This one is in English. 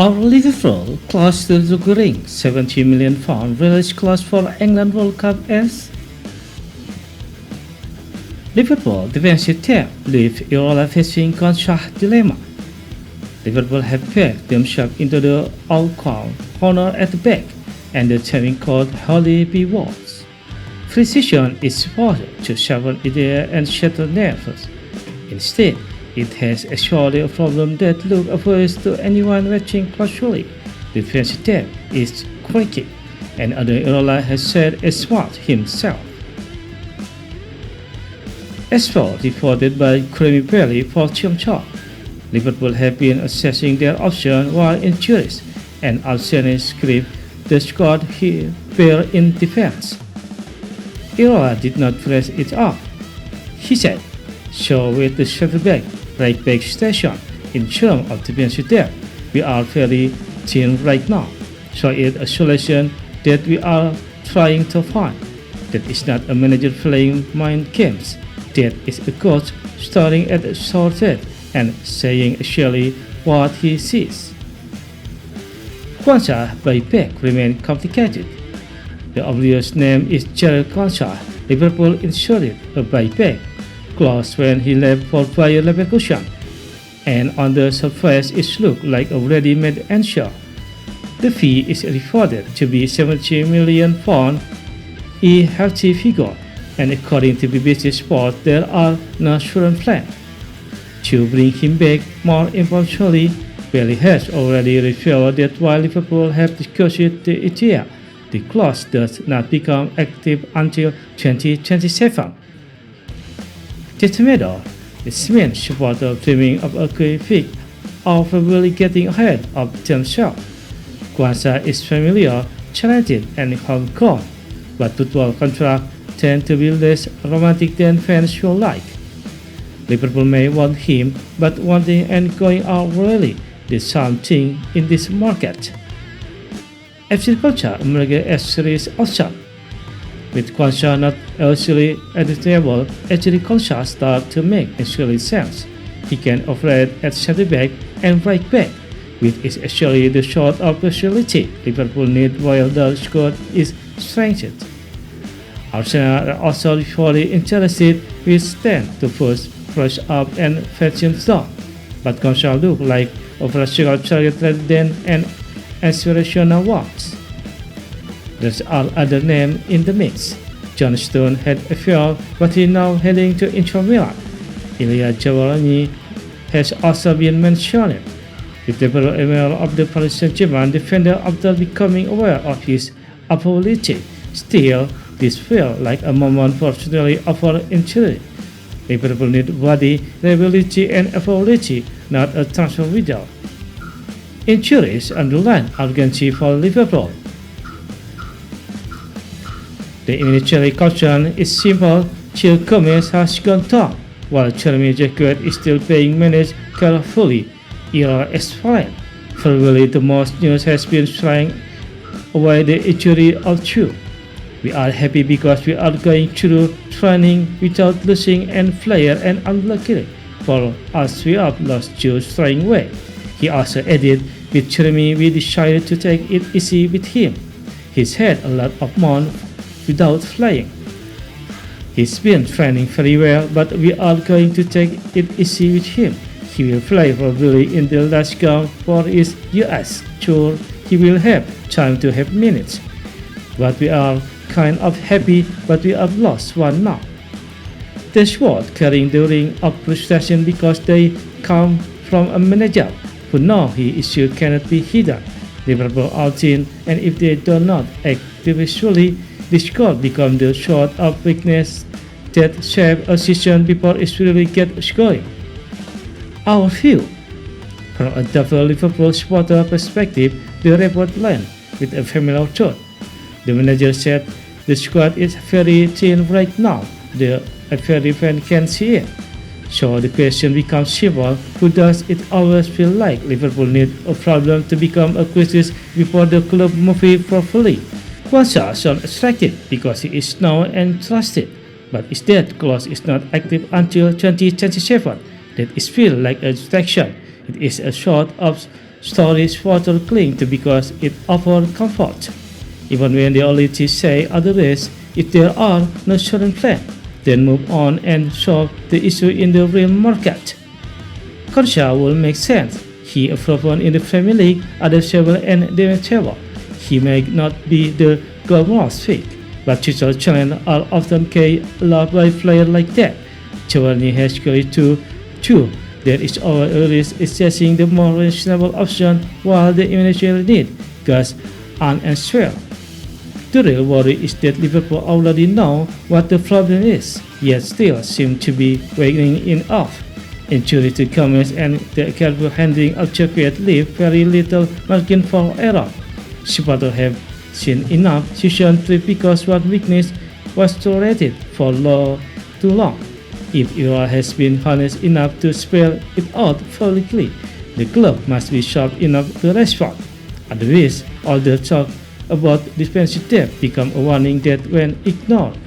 Our Liverpool clause still lingering £70 million release clause for England World Cup as Liverpool defensive team leave Liverpool facing contract dilemma. Liverpool have packed themselves into the out corner at the back, and the team called Holly B. Walls. Precision is supposed to sharpen idea and shatter nerves. Instead, it has actually a problem that looks obvious to anyone watching closely. The defensive team is cracking, and Anfield has said as much himself. As for reported by Creamy Belly for Chimchar, Liverpool have been assessing their options while injuries and absence gripped the squad here pair in defense. Irola did not press it up, he said. So with the centre-back right-back station in terms of defensive depth, we are very thin right now. So it's a solution that we are trying to find. That is not a manager playing mind games. That is a coach starting at a short head and saying actually what he sees. Kwanzaa by back remains complicated. The obvious name is Gerald Kwanzaa. Liverpool inserted a buyback clause when he left for Bayer Leverkusen, and on the surface it looked like a ready-made answer. The fee is reported to be £70 million, a hefty figure, and according to BBC Sport, there are no current plans to bring him back. More importantly, Bailey has already revealed that while Liverpool have discussed the idea, the clause does not become active until 2027. This matter is meant supporters dreaming of a quick fix or probably getting ahead of themselves. Kwanzaa is familiar, talented, and homegrown, but football contracts tend to be less romantic than fans would like. Liverpool may want him, but wanting and going out really did something in this market. FC culture emerged as series option. With Kwanzaa not actually at the table, actually Kwanzaa start to make actually sense. He can operate at centre back and right back, which is actually the sort of facility Liverpool need while the squad is strengthened. Arsenal are also fully interested with stand to push price up and fetch him down, but Kwanzaa look like a practical target rather than an aspirational one. There are other names in the mix. John Stone had a fail, but he now heading to Inter Milan. Ilya Giovanni has also been mentioned. The debut email of the Paris Saint-Germain defender after becoming aware of his ability. Still, this feels like a moment for truly offer injury. Liverpool need body, reliability, and ability, not a transfer window. Injuries underline urgency for Liverpool. The initial caution is simple. Gil Gomez has gone down, while Jeremy Jacquet is still being managed carefully. Era is fine. Probably the most news has been trying away the injury of Chu. We are happy because we are going through training without losing any player, and unluckily for us we have lost Chu straight away. He also added, with Jeremy we decided to take it easy with him. He's had a lot of months without playing. He's been training very well, but we are going to take it easy with him. He will play probably in the last game for his US tour. He will have time to have minutes. But we are kind of happy, but we have lost one now. That's what carrying the ring of frustration because they come from a manager who know his issue cannot be hidden. Liverpool out in, and if they do not act visually, the squad becomes the sort of weakness that shapes a season before it really gets going. Our view. From a double Liverpool supporter perspective, the report lands with a familiar thought. The manager said, the squad is very thin right now. Every fan can see it. So the question becomes simple, who does it always feel like Liverpool needs a problem to become a crisis before the club moves properly? Kwanzaa sounds attractive because he is known and trusted, but if that clause is not active until 2027, that is feel like a distraction. It is a sort of Stories further cling to because it offers comfort. Even when the authorities say otherwise, if there are no certain plan, then move on and solve the issue in the real market. Concha will make sense. He a proven in the Premier League, adaptable and demonstrable. He may not be the glamorous fit, but future talent are often loved by players like that. Cavani has carried too. There is always a risk assessing the more reasonable option while the immediate need goes unanswered. The real worry is that Liverpool already know what the problem is, yet still seem to be waking it off. Injury to comments and the careful handling of Chocolate leave very little margin for error. Supporters have seen enough season 3 because one weakness was tolerated for too long. If Ira has been honest enough to spell it out publicly, the club must be sharp enough to respond. Otherwise, all the talk about defensive depth become a warning that when ignored